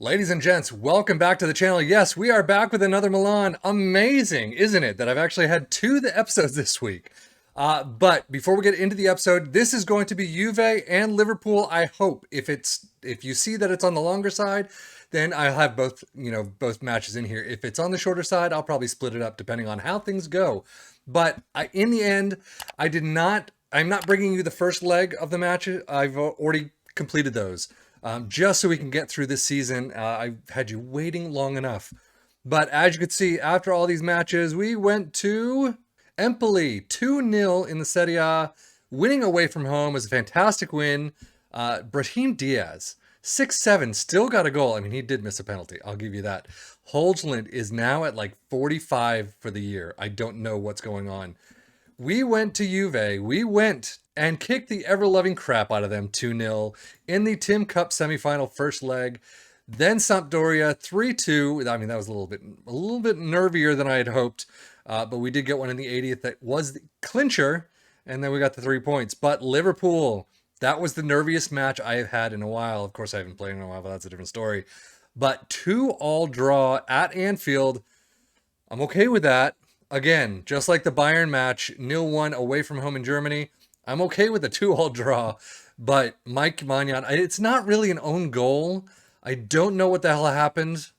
Ladies and gents, welcome back to the channel. Yes, we are back with another Milan. Amazing, isn't it, that I've actually had two episodes this week. But before we get into the episode, this is going to be Juve and Liverpool. I hope if you see that it's on the longer side, then I'll have both matches in here. If it's on the shorter side, I'll probably split it up depending on how things go. But in the end, I'm not bringing you the first leg of the match. I've already completed those. Just so we can get through this season. I've had you waiting long enough. But as you can see, after all these matches, we went to Empoli, 2-0 in the Serie A. Winning away from home was a fantastic win. Brahim Diaz, 6-7, still got a goal. I mean, he did miss a penalty. I'll give you that. Holzland is now at like 45 for the year. I don't know what's going on. We went to Juve. We went and kicked the ever-loving crap out of them 2-0 in the Tim Cup semifinal first leg. Then Sampdoria 3-2. I mean, that was a little bit nervier than I had hoped, but we did get one in the 80th that was the clincher, and then we got the 3 points. But Liverpool, that was the nerviest match I have had in a while. Of course, I haven't played in a while, but that's a different story. But 2-2 draw at Anfield, I'm okay with that. Again, just like the Bayern match, 0-1 away from home in Germany, I'm okay with the 2-2 draw. But Mike Maignan, it's not really an own goal. I don't know what the hell happened.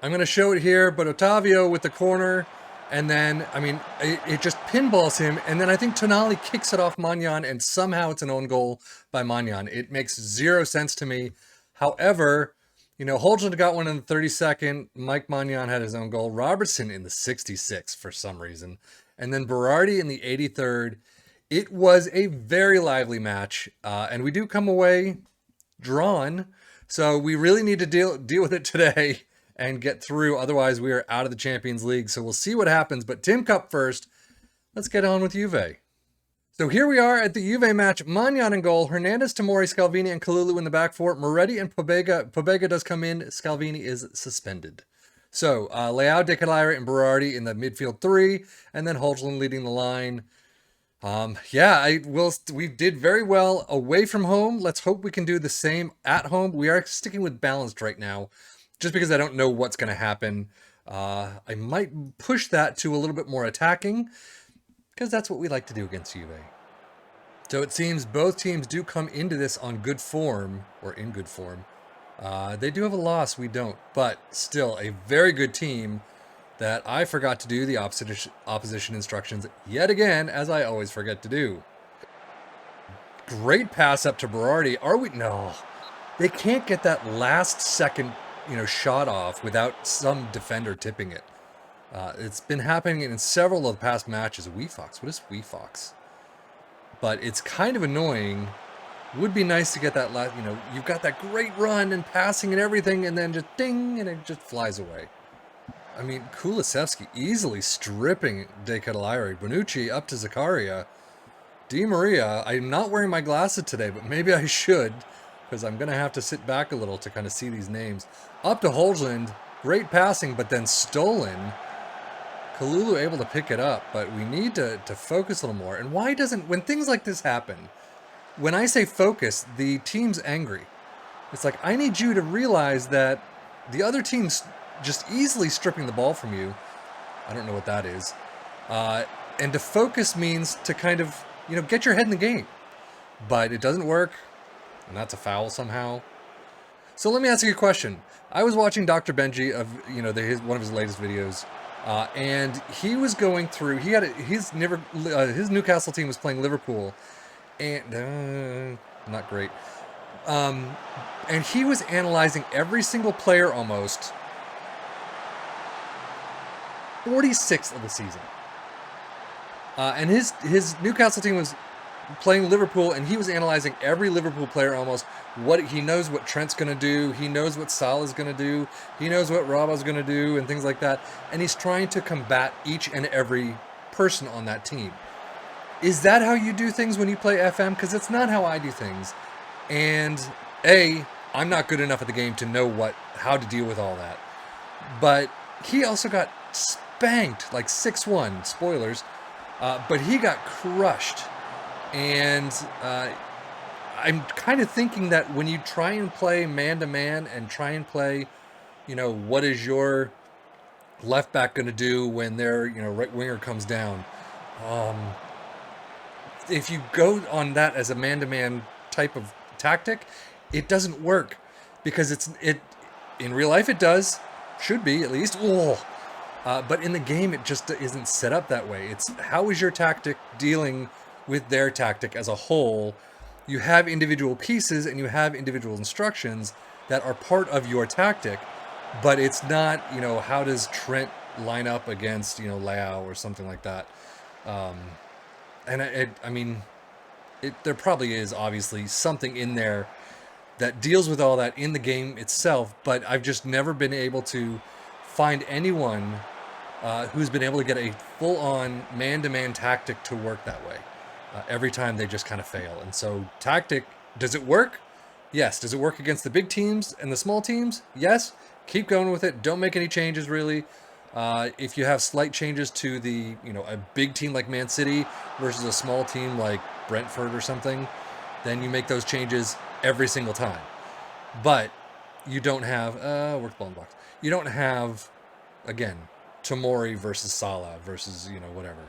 I'm going to show it here, but Otavio with the corner, and then, I mean, it just pinballs him, and then I think Tonali kicks it off Maignan, and somehow it's an own goal by Maignan. It makes zero sense to me. However, Holzland got one in the 32nd. Mike Maignan had his own goal. Robertson in the 66th for some reason. And then Berardi in the 83rd. It was a very lively match. And we do come away drawn. So we really need to deal with it today and get through. Otherwise, we are out of the Champions League. So we'll see what happens. But Tim Cup first. Let's get on with Juve. So here we are at the Juve match. Maignan in goal. Hernandez, Tomori, Scalvini, and Kalulu in the back four. Moretti and Pobega. Pobega does come in. Scalvini is suspended. So Leao, De Kedira, and Berardi in the midfield three. And then Holzland leading the line. We did very well away from home. Let's hope we can do the same at home. We are sticking with balanced right now. Just because I don't know what's going to happen. I might push that to a little bit more attacking. Because that's what we like to do against Juve. So it seems both teams do come into this on good form, or in good form. They do have a loss, we don't. But still, a very good team that I forgot to do the opposition instructions yet again, as I always forget to do. Great pass up to Berardi. No. They can't get that last second, shot off without some defender tipping it. It's been happening in several of the past matches. Weefox. What is Weefox? But it's kind of annoying. Would be nice to get that last, you've got that great run and passing and everything, and then just ding, and it just flies away. I mean, Kulusevski easily stripping De Kedira. Bonucci up to Zakaria. Di Maria, I'm not wearing my glasses today, but maybe I should, because I'm going to have to sit back a little to kind of see these names. Up to Holzland. Great passing, but then stolen. Kalulu able to pick it up, but we need to focus a little more. And when things like this happen, when I say focus, the team's angry. It's like, I need you to realize that the other team's just easily stripping the ball from you. I don't know what that is. And to focus means to kind of, get your head in the game. But it doesn't work, and that's a foul somehow. So let me ask you a question. I was watching Dr. Benji of, one of his latest videos. And he was going through. His Newcastle team was playing Liverpool, and not great. And he was analyzing every single player almost. 46 of the season. And his Newcastle team was playing Liverpool, and he was analyzing every Liverpool player almost. He knows what Trent's going to do. He knows what Salah's going to do. He knows what Raba's going to do and things like that. And he's trying to combat each and every person on that team. Is that how you do things when you play FM? Because it's not how I do things. And I'm not good enough at the game to know how to deal with all that. But he also got spanked like 6-1. Spoilers. But he got crushed. And I'm kind of thinking that when you try and play man-to-man and try and play, what is your left back going to do when their, right winger comes down? Um, if you go on that as a man-to-man type of tactic, it doesn't work because it in real life it does, should be at least. But in the game it just isn't set up that way. It's how is your tactic dealing with their tactic as a whole? You have individual pieces and you have individual instructions that are part of your tactic, but it's not, how does Trent line up against, Leao or something like that. And there probably is obviously something in there that deals with all that in the game itself, but I've just never been able to find anyone who's been able to get a full-on man-to-man tactic to work that way. Every time they just kind of fail. And so tactic, does it work? Yes. Does it work against the big teams and the small teams? Yes. Keep going with it. Don't make any changes really. If you have slight changes to the, a big team like Man City versus a small team like Brentford or something, then you make those changes every single time. But you don't have, work the ball in the box. You don't have, again, Tomori versus Salah versus, whatever.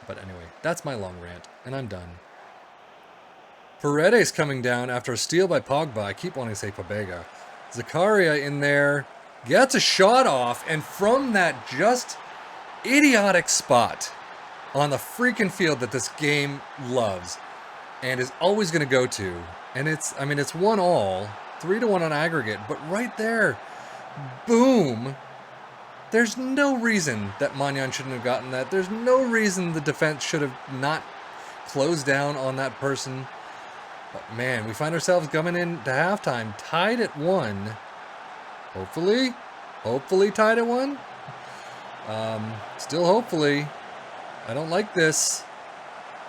But anyway, that's my long rant, and I'm done. Paredes coming down after a steal by Pogba. I keep wanting to say Pobega. Zakaria in there, gets a shot off, and from that just idiotic spot on the freaking field that this game loves and is always going to go to, and it's 1-1, 3-1 on aggregate, but right there, boom. There's no reason that Maignan shouldn't have gotten that. There's no reason the defense should have not closed down on that person. But man, we find ourselves coming into halftime, tied at 1. Hopefully tied at 1. Still hopefully. I don't like this.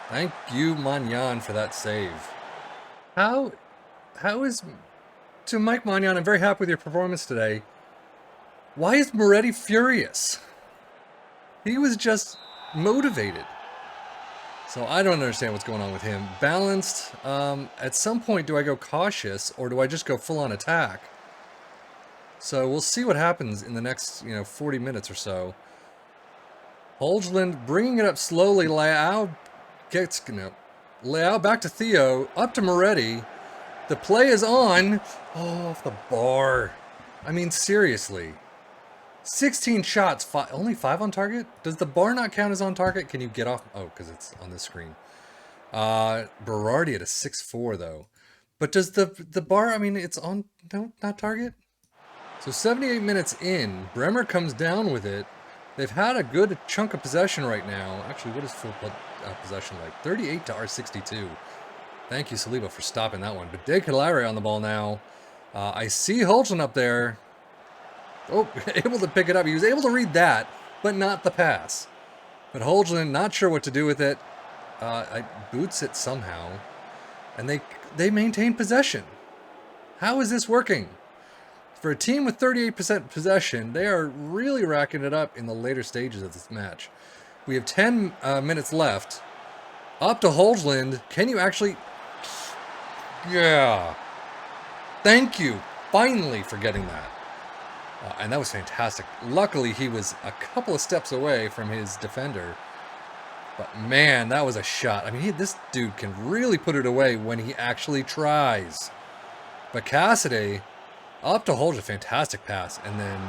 Thank you, Maignan, for that save. How is... To Mike Maignan, I'm very happy with your performance today. Why is Moretti furious? He was just motivated. So I don't understand what's going on with him. Balanced. At some point, do I go cautious or do I just go full-on attack? So we'll see what happens in the next, 40 minutes or so. Holgeland bringing it up slowly. Leao gets, Leao back to Theo. Up to Moretti. The play is on. Oh, off the bar. I mean, seriously. 16 shots, only 5 on target? Does the bar not count as on target? Can you get off? Oh, because it's on this screen. Berardi at a 6-4, though. But does the bar, it's on, no, not target? So 78 minutes in, Bremer comes down with it. They've had a good chunk of possession right now. Actually, what is full possession like? 38 to R62. Thank you, Saliba, for stopping that one. But De Kelare on the ball now. I see Holgeland up there. Oh, able to pick it up. He was able to read that, but not the pass. But Holgeland, not sure what to do with it. Boots it somehow. And they maintain possession. How is this working? For a team with 38% possession, they are really racking it up in the later stages of this match. We have 10 minutes left. Up to Holgeland. Can you actually... Yeah. Thank you, finally, for getting that. And that was fantastic. Luckily, he was a couple of steps away from his defender. But man, that was a shot. This dude can really put it away when he actually tries. But Cassidy, up to Holgeland, fantastic pass. And then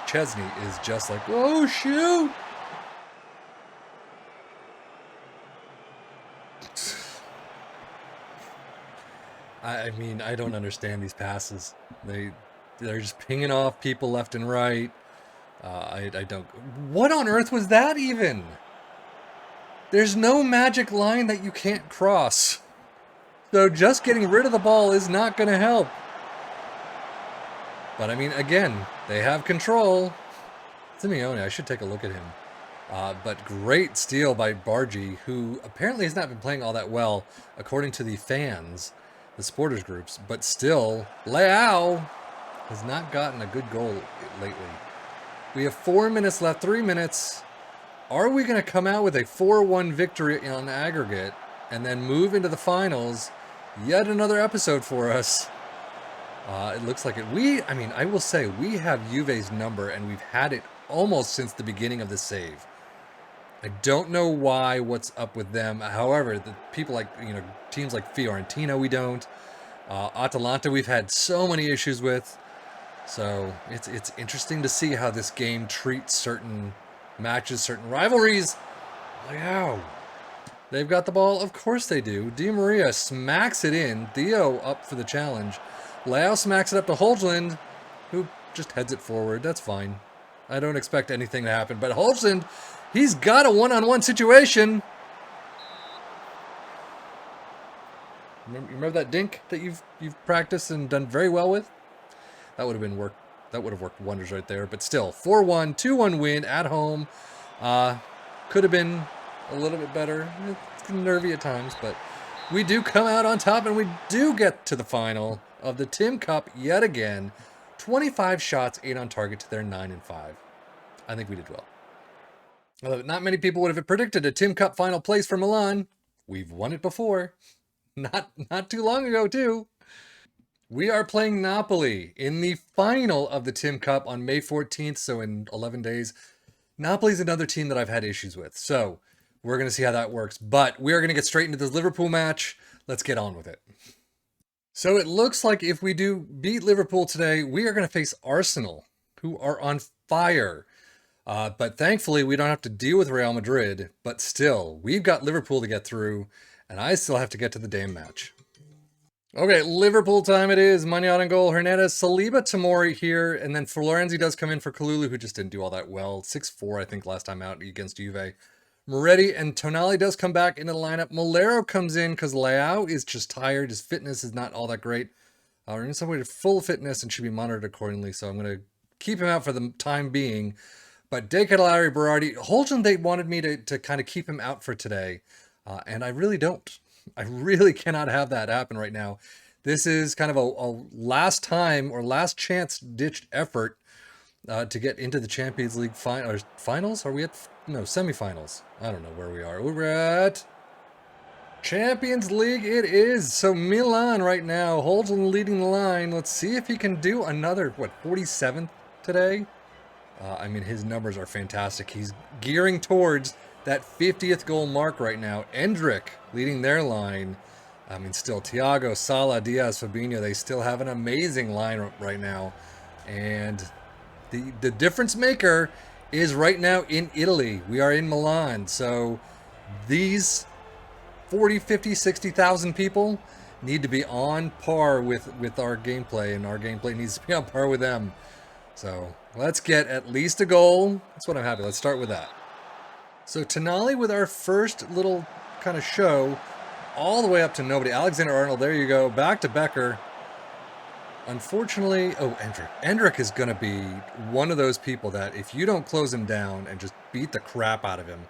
Chesney is just like, oh, shoot. I don't understand these passes. They're just pinging off people left and right. I don't... What on earth was that even? There's no magic line that you can't cross. So just getting rid of the ball is not going to help. But again, they have control. Simeone, I should take a look at him. But great steal by Bargi, who apparently has not been playing all that well, according to the fans, the supporters groups. But still, Leao has not gotten a good goal lately. We have 4 minutes left, 3 minutes. Are we going to come out with a 4-1 victory on aggregate and then move into the finals Yet another episode for us. It looks like it. I will say, we have Juve's number, and we've had it almost since the beginning of the save. I don't know what's up with them. However, the people like, teams like Fiorentina, we don't. Atalanta, we've had so many issues with. So it's interesting to see how this game treats certain matches, certain rivalries. Wow. They've got the ball. Of course they do. Di Maria smacks it in. Theo up for the challenge. Leao smacks it up to Holtland, who just heads it forward. That's fine. I don't expect anything to happen. But Holtland, he's got a one-on-one situation. Remember that dink that you've practiced and done very well with? That would have worked wonders right there. But still, 4-1, 2-1 win at home. Could have been a little bit better. It's nervy at times, but we do come out on top, and we do get to the final of the Tim Cup yet again. 25 shots, 8 on target to their 9-5. I think we did well. Not many people would have predicted a Tim Cup final place for Milan. We've won it before. Not too long ago, too. We are playing Napoli in the final of the Tim Cup on May 14th, so in 11 days. Napoli's another team that I've had issues with, so we're going to see how that works. But we are going to get straight into this Liverpool match. Let's get on with it. So it looks like if we do beat Liverpool today, we are going to face Arsenal, who are on fire. But thankfully, we don't have to deal with Real Madrid. But still, we've got Liverpool to get through, and I still have to get to the damn match. Okay, Liverpool time it is. Magnan in goal, Hernandez, Saliba, Tomori here, and then Florenzi does come in for Kalulu, who just didn't do all that well. 6-4, I think, last time out against Juve. Moretti and Tonali does come back into the lineup. Molero comes in because Leao is just tired. His fitness is not all that great. We're in some way to full fitness and should be monitored accordingly, so I'm going to keep him out for the time being. But De Ketelaere, Berardi, Holton, they wanted me to kind of keep him out for today, and I really don't. I really cannot have that happen right now. This is kind of a last time or last chance ditched effort to get into the Champions League finals. Are we at semifinals? I don't know where we are. We're at Champions League. It is. So Milan right now, Holton leading the line. Let's see if he can do another 47th today. I mean, his numbers are fantastic. He's gearing towards that 50th goal mark right now. Endrick leading their line. I mean, still Thiago, Salah, Diaz, Fabinho, they still have an amazing line right now. And the difference maker is right now in Italy. We are in Milan. So these 40, 50, 60,000 people need to be on par with our gameplay, and our gameplay needs to be on par with them. So let's get at least a goal. That's what I'm happy. Let's start with that. So Tonali with our first little kind of show, all the way up to nobody. Alexander-Arnold, there you go. Back to Becker. Unfortunately, Endrick. Endrick is going to be one of those people that if you don't close him down and just beat the crap out of him.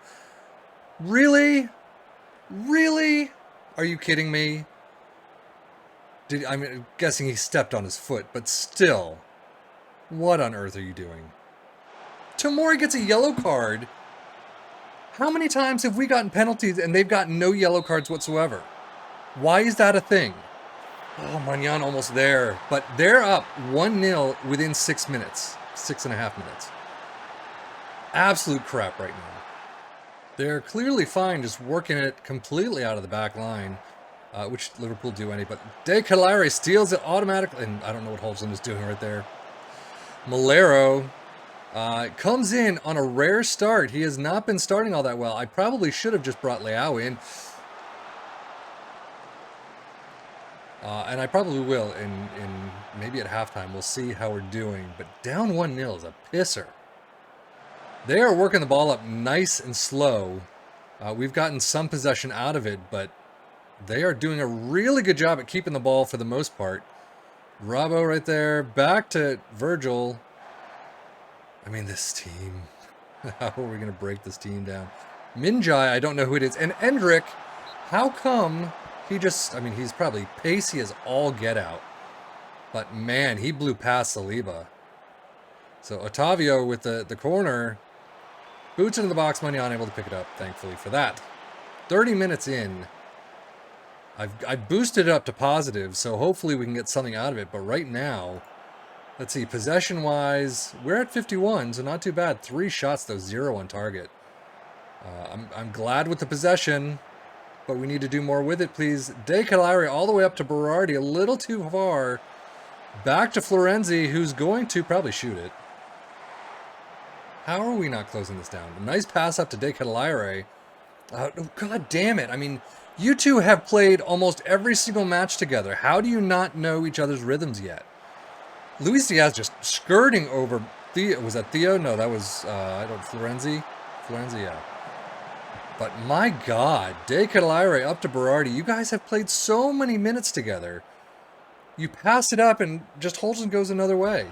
Really? Really? Are you kidding me? I'm guessing he stepped on his foot, but still. What on earth are you doing? Tomori gets a yellow card. How many times have we gotten penalties and they've gotten no yellow cards whatsoever? Why is that a thing? Oh, Magnan almost there. But they're up 1-0 within 6 minutes. 6.5 minutes. Absolute crap right now. They're clearly fine just working it completely out of the back line, which Liverpool do any. But De Ketelaere steals it automatically. And I don't know what Holton is doing right there. Molero comes in on a rare start. He has not been starting all that well. I probably should have just brought Leao in. And I probably will in maybe at halftime. We'll see how we're doing. But down 1-0 is a pisser. They are working the ball up nice and slow. We've gotten some possession out of it, but they are doing a really good job at keeping the ball for the most part. Robbo right there. Back to Virgil. I mean, this team. How are we going to break this team down? Minjai, I don't know who it is. And Endrick, how come he just... I mean, he's probably pacey as all get out. But, man, he blew past Saliba. So, Otavio with the corner. Boots into the box. Magnan able to pick it up, thankfully, for that. 30 minutes in. I've boosted it up to positive, so hopefully we can get something out of it. But right now, let's see, possession-wise, we're at 51, so not too bad. 3 shots, though, 0 on target. I'm glad with the possession, but we need to do more with it, please. De Calari all the way up to Berardi, a little too far. Back to Florenzi, who's going to probably shoot it. How are we not closing this down? A nice pass up to De Calari. God damn it. I mean, you two have played almost every single match together. How do you not know each other's rhythms yet? Luis Diaz just skirting over Theo. Was that Theo? No, that was, Florenzi. Florenzi, yeah. But my God, De Calari up to Berardi. You guys have played so many minutes together. You pass it up and just Holden goes another way.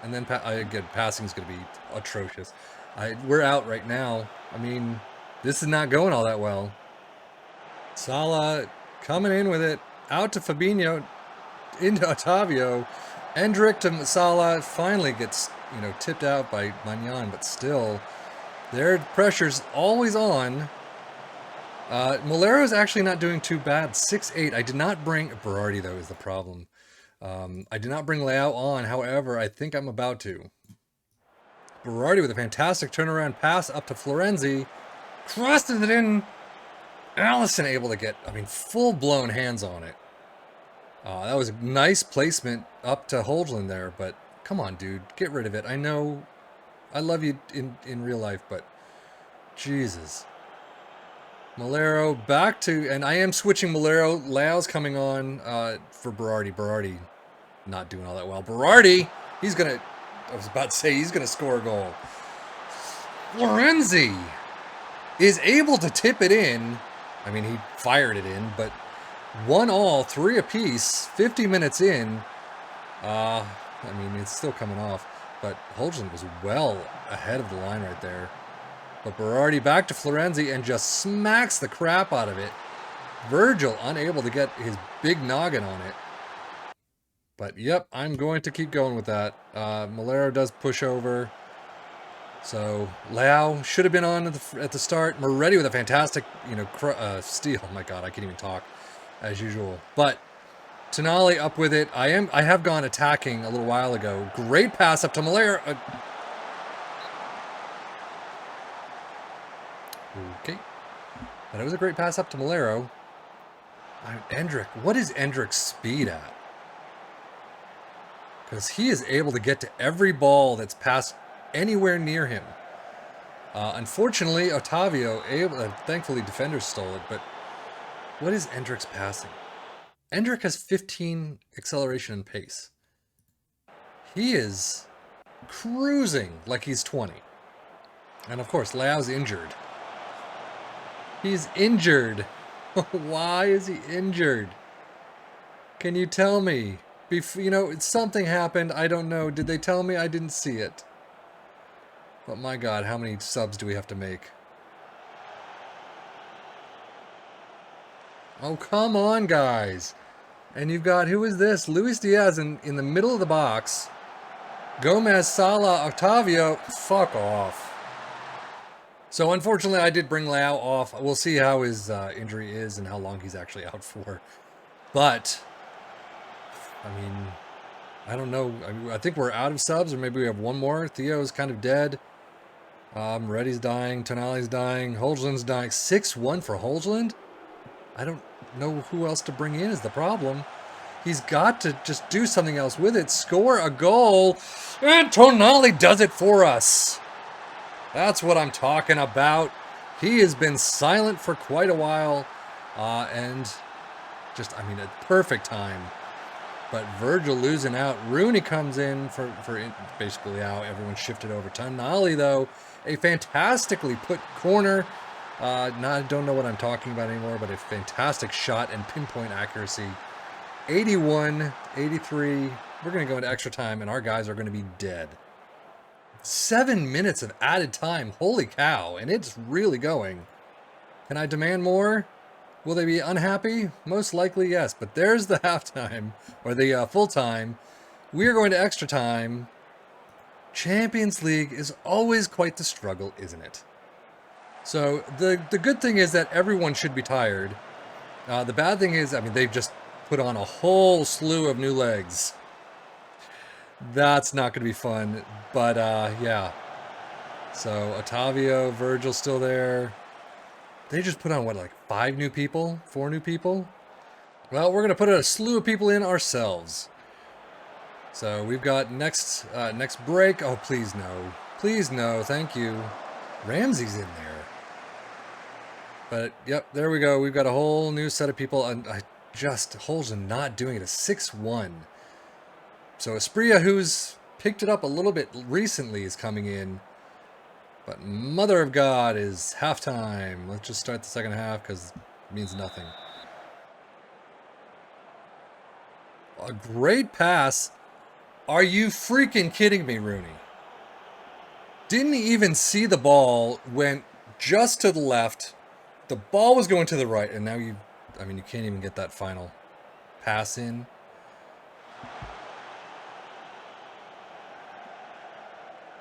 And then, again, passing is going to be atrocious. We're out right now. I mean, this is not going all that well. Salah coming in with it. Out to Fabinho. Into Otavio. Endrick to Salah. Finally gets, tipped out by Magnan. But still, their pressure's always on. Molero is actually not doing too bad. 6-8. I did not bring... Berardi, though, is the problem. I did not bring Leao on. However, I think I'm about to. Berardi with a fantastic turnaround pass up to Florenzi. Crosses it in. Allison able to get, full-blown hands on it. That was a nice placement up to Holdland there, but come on, dude. Get rid of it. I know I love you in real life, but Jesus. Molero back to, and I am switching Molero. Leao's coming on for Berardi. Berardi not doing all that well. Berardi, he's going to, I was about to say, he's going to score a goal. Florenzi is able to tip it in. I mean, he fired it in, but 1-1, 3 apiece, 50 minutes in. It's still coming off, but Holden was well ahead of the line right there. But Berardi back to Florenzi and just smacks the crap out of it. Virgil unable to get his big noggin on it. But yep, I'm going to keep going with that. Molero does push over. So Leao should have been on at the start. Moretti with a fantastic, steal. Oh my God, I can't even talk as usual. But Tonali up with it. I have gone attacking a little while ago. Great pass up to Molero. Okay. But it was a great pass up to Molero. Endrick. What is Endrick's speed at? Because he is able to get to every ball that's passed anywhere near him. Unfortunately, Otavio, thankfully defenders stole it, but what is Endrick's passing? Endrick has 15 acceleration and pace. He is cruising like he's 20. And of course, Leao's injured. He's injured. Why is he injured? Can you tell me? Something happened. I don't know. Did they tell me? I didn't see it. But my God, how many subs do we have to make? Oh, come on, guys. And you've got, who is this? Luis Diaz in the middle of the box. Gomez, Salah, Otavio. Fuck off. So unfortunately, I did bring Leao off. We'll see how his injury is and how long he's actually out for. But, I don't know. I think we're out of subs, or maybe we have one more. Theo's kind of dead. Moretti's dying. Tonali's dying. Holzland's dying. 6-1 for Holzland? I don't know who else to bring in is the problem. He's got to just do something else with it. Score a goal. And Tonali does it for us. That's what I'm talking about. He has been silent for quite a while. And just, a perfect time. But Virgil losing out. Rooney comes in for basically out. Everyone shifted over. Tonali, though, a fantastically put corner. I don't know what I'm talking about anymore, but a fantastic shot and pinpoint accuracy. 81, 83. We're going to go into extra time, and our guys are going to be dead. 7 minutes of added time. Holy cow. And it's really going. Can I demand more? Will they be unhappy? Most likely, yes. But there's the halftime, or the full time. We're going to extra time. Champions League is always quite the struggle, isn't it? So the good thing is that everyone should be tired. The bad thing is, I mean, they've just put on a whole slew of new legs. That's not going to be fun, but yeah. So Otavio, Virgil still there. They just put on, what, like 5 new people? 4 new people? Well, we're going to put a slew of people in ourselves. So we've got next break. Oh, please no. Please no, thank you. Ramsey's in there. But, yep, there we go. We've got a whole new set of people. And Holzen not doing it. A 6-1. So Espria, who's picked it up a little bit recently, is coming in. But Mother of God is halftime. Let's just start the second half because it means nothing. A great pass. Are you freaking kidding me, Rooney? Didn't even see the ball, went just to the left. The ball was going to the right, and now you can't even get that final pass in.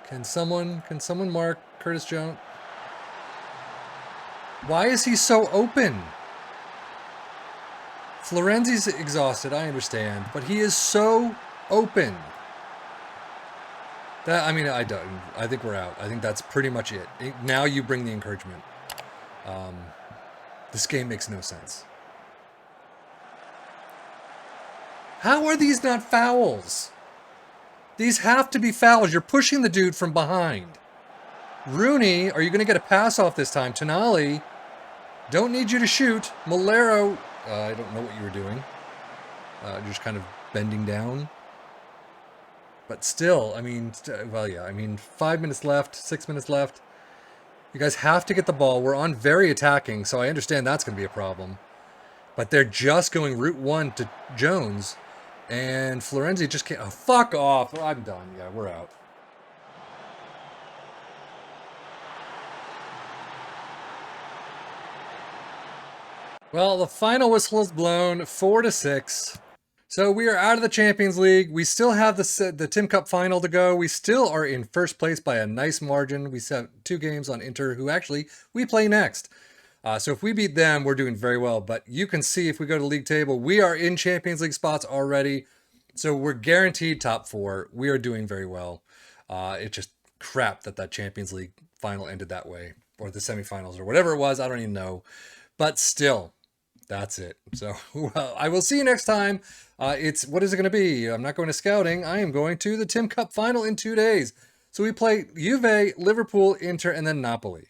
Can someone mark Curtis Jones? Why is he so open? Florenzi's exhausted, I understand, but he is so open. I think we're out. I think that's pretty much it. Now you bring the encouragement. This game makes no sense. How are these not fouls? These have to be fouls. You're pushing the dude from behind. Rooney, are you going to get a pass off this time? Tonali, don't need you to shoot. Malero, I don't know what you were doing. You're just kind of bending down. But still, 5 minutes left, 6 minutes left. You guys have to get the ball. We're on very attacking, so I understand that's going to be a problem. But they're just going route 1 to Jones. And Florenzi just can't... Oh, fuck off. I'm done. Yeah, we're out. Well, the final whistle is blown, 4-6. So we are out of the Champions League. We still have the Tim Cup final to go. We still are in first place by a nice margin. We have 2 games on Inter, who actually we play next. So if we beat them, we're doing very well. But you can see if we go to the league table, we are in Champions League spots already. So we're guaranteed top 4. We are doing very well. It's just crap that Champions League final ended that way. Or the semifinals or whatever it was. I don't even know. But still, that's it. So well, I will see you next time. What is it going to be? I'm not going to scouting. I am going to the Tim Cup final in 2 days. So we play Juve, Liverpool, Inter, and then Napoli.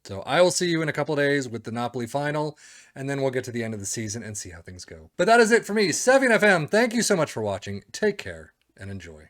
So I will see you in a couple of days with the Napoli final, and then we'll get to the end of the season and see how things go. But that is it for me. Sefian FM, thank you so much for watching. Take care and enjoy.